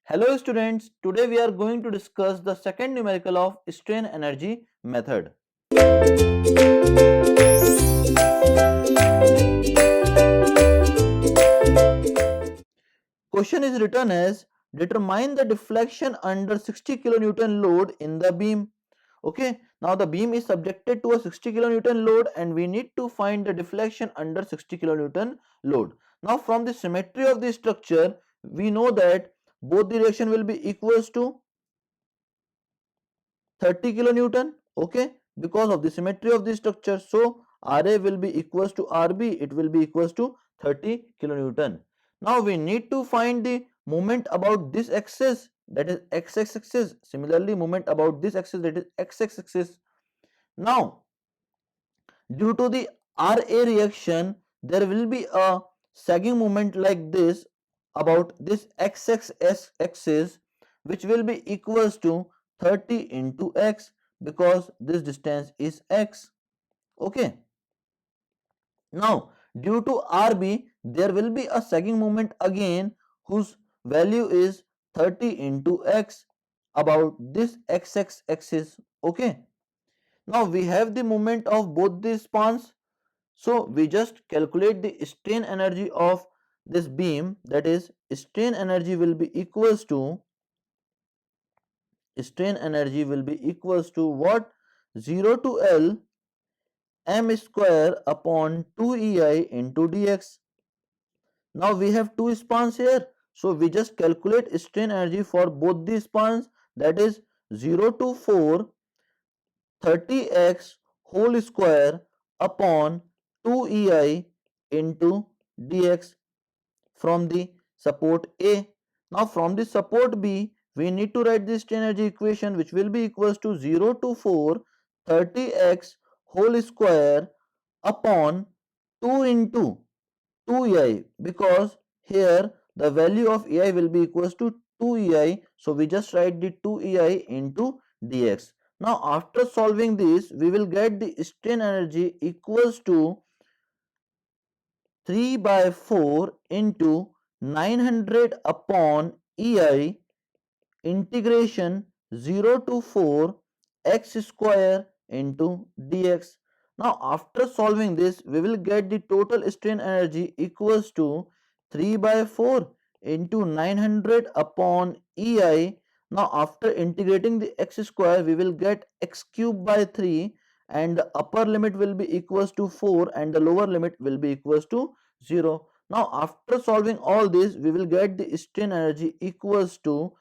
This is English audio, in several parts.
Hello students, today we are going to discuss the second numerical of strain energy method. Question is written as determine the deflection under 60 kilonewton load in the beam. Okay, now the beam is subjected to a 60 kilonewton load and we need to find the deflection under 60 kilonewton load. Now from the symmetry of the structure, we know that both the reaction will be equals to 30 kilonewton. Okay, because of the symmetry of the structure, so Ra will be equals to Rb, it will be equals to 30 kilonewton. Now we need to find the moment about this axis, that is x axis. Similarly, moment about this axis, that is x axis. Now due to the Ra reaction, there will be a sagging moment like this about this x axis, which will be equals to 30 into x, because this distance is x. Okay. Now due to Rb, there will be a sagging moment again whose value is 30 into x about this x axis. Okay. Now we have the moment of both the spans, so we just calculate the strain energy of this beam, that is strain energy will be equals to what? 0 to L m square upon 2 EI into dx. Now we have two spans here, so we just calculate strain energy for both the spans, that is 0 to 4 30x whole square upon 2 EI into dx from the support A. Now from the support B, we need to write the strain energy equation, which will be equals to 0 to 4 30x whole square upon 2 into 2ei, because here the value of ei will be equals to 2ei, so we just write the 2ei into dx. Now after solving this, we will get the strain energy equals to 3 by 4 into 900 upon ei integration 0 to 4 x square into dx. Now after solving this, we will get the total strain energy equals to 3 by 4 into 900 upon ei. Now after integrating the x square, we will get x cube by 3, and the upper limit will be equals to 4 and the lower limit will be equals to 0. Now after solving all this, we will get the strain energy equals to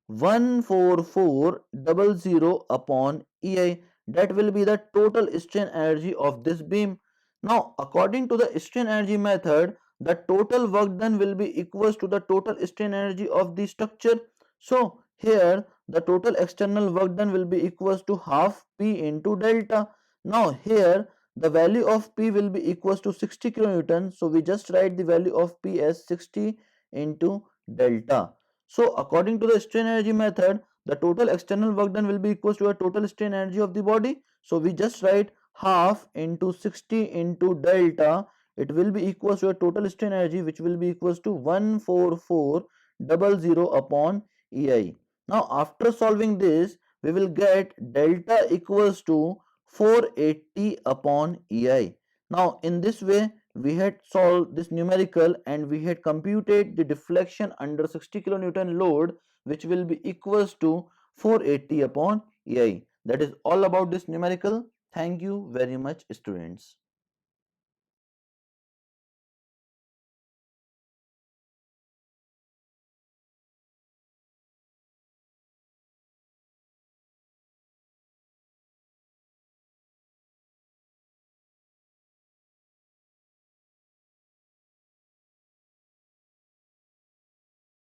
14400 upon ei. That will be the total strain energy of this beam. Now according to the strain energy method, the total work done will be equals to the total strain energy of the structure. So here the total external work done will be equals to half P into delta. Now here the value of P will be equals to 60 kilonewton, so we just write the value of P as 60 into delta. So according to the strain energy method, the total external work done will be equals to a total strain energy of the body. So we just write half into 60 into delta. It will be equals to a total strain energy, which will be equals to 14400 upon ei. Now after solving this, we will get delta equals to 480 upon ei. Now in this way, we had solved this numerical and we had computed the deflection under 60 kilonewton load, which will be equals to 480 upon ei. That is all about this numerical. Thank you very much, students.